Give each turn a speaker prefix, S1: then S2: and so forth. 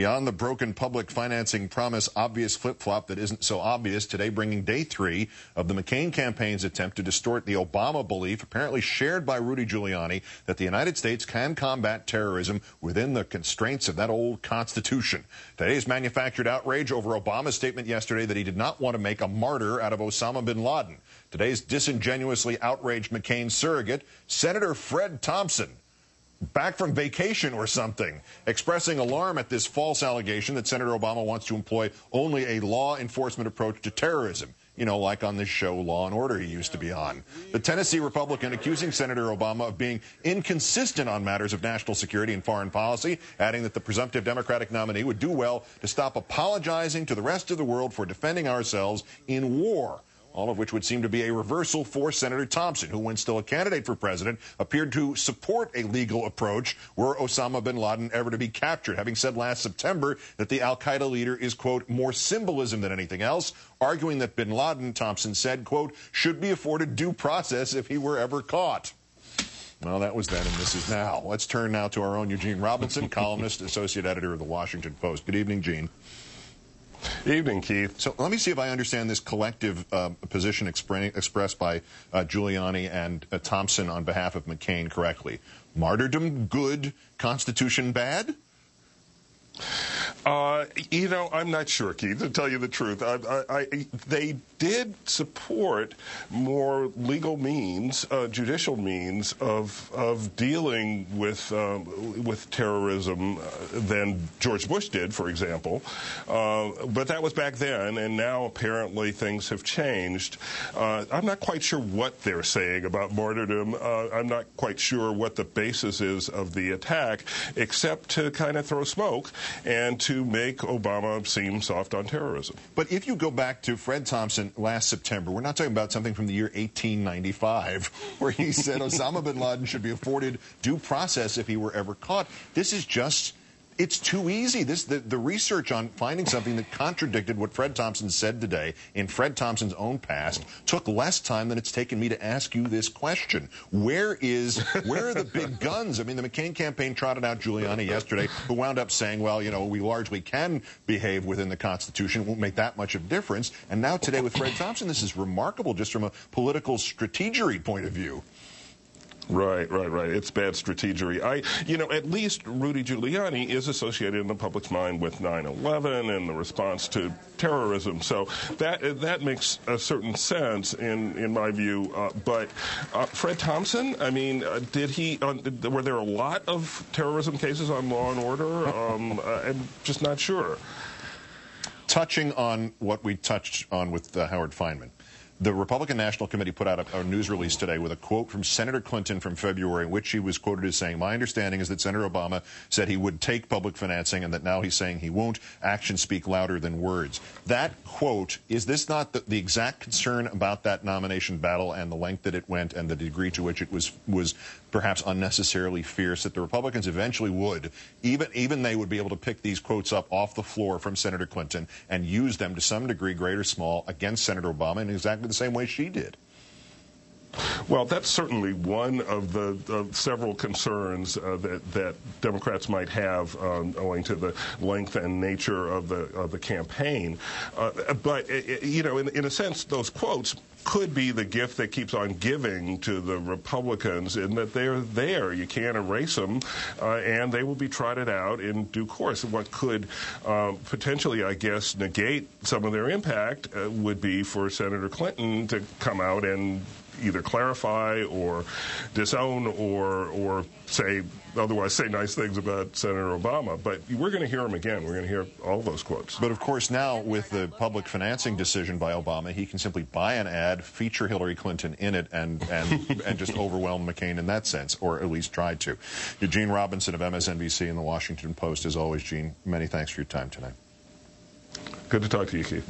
S1: Beyond the broken public financing promise, obvious flip-flop that isn't so obvious, today bringing day 3 of the McCain campaign's attempt to distort the Obama belief, apparently shared by Rudy Giuliani, that the United States can combat terrorism within the constraints of that old Constitution. Today's manufactured outrage over Obama's statement yesterday that he did not want to make a martyr out of Osama bin Laden. Today's disingenuously outraged McCain surrogate, Senator Fred Thompson, back from vacation or something, expressing alarm at this false allegation that Senator Obama wants to employ only a law enforcement approach to terrorism. You know, like on this show Law and Order he used to be on. The Tennessee Republican accusing Senator Obama of being inconsistent on matters of national security and foreign policy, adding that the presumptive Democratic nominee would do well to stop apologizing to the rest of the world for defending ourselves in war. All of which would seem to be a reversal for Senator Thompson, who, when still a candidate for president, appeared to support a legal approach were Osama bin Laden ever to be captured, having said last September that the al-Qaeda leader is, quote, more symbolism than anything else, arguing that bin Laden, Thompson said, quote, should be afforded due process if he were ever caught. Well, that was then and this is now. Let's turn now to our own Eugene Robinson, columnist, associate editor of the Washington Post. Good evening, Gene.
S2: Evening, Keith.
S1: So let me see if I understand this collective position expressed by Giuliani and Thompson on behalf of McCain correctly. Martyrdom good, Constitution bad?
S2: You know, I'm not sure, Keith, to tell you the truth. They did support more legal means, judicial means of dealing with terrorism than George Bush did, for example. But that was back then, and now apparently things have changed. I'm not quite sure what they're saying about martyrdom. I'm not quite sure what the basis is of the attack, except to kind of throw smoke and to make Obama seem soft on terrorism.
S1: But if you go back to Fred Thompson last September, we're not talking about something from the year 1895, where he said Osama bin Laden should be afforded due process if he were ever caught. This is just... it's too easy. The research on finding something that contradicted what Fred Thompson said today in Fred Thompson's own past took less time than it's taken me to ask you this question. Where are the big guns? I mean, the McCain campaign trotted out Giuliani yesterday, who wound up saying, well, you know, we largely can behave within the Constitution. It won't make that much of a difference. And now today with Fred Thompson, this is remarkable just from a political strategery point of view.
S2: Right. It's bad strategery. You know, at least Rudy Giuliani is associated in the public's mind with 9/11 and the response to terrorism. So that makes a certain sense in my view. But Fred Thompson, I mean, were there a lot of terrorism cases on Law and Order? I'm just not sure.
S1: Touching on what we touched on with Howard Fineman. The Republican National Committee put out a news release today with a quote from Senator Clinton from February, in which she was quoted as saying, my understanding is that Senator Obama said he would take public financing and that now he's saying he won't. Actions speak louder than words. That quote, is this not the exact concern about that nomination battle and the length that it went and the degree to which it was perhaps unnecessarily fierce, that the Republicans eventually would, even they would be able to pick these quotes up off the floor from Senator Clinton and use them to some degree, great or small, against Senator Obama in exactly the same way she did?
S2: Well, that's certainly one of the several concerns that Democrats might have owing to the length and nature of the campaign. But you know, in a sense, those quotes could be the gift that keeps on giving to the Republicans, in that they're there. You can't erase them, and they will be trotted out in due course. What could potentially, I guess, negate some of their impact would be for Senator Clinton to come out and either clarify or disown or otherwise say nice things about Senator Obama. But we're going to hear him again. We're going to hear all those quotes.
S1: But, of course, now with the public financing decision by Obama, he can simply buy an ad, feature Hillary Clinton in it, and just overwhelm McCain in that sense, or at least try to. Eugene Robinson of MSNBC and the Washington Post. As always, Gene, many thanks for your time tonight.
S2: Good to talk to you, Keith.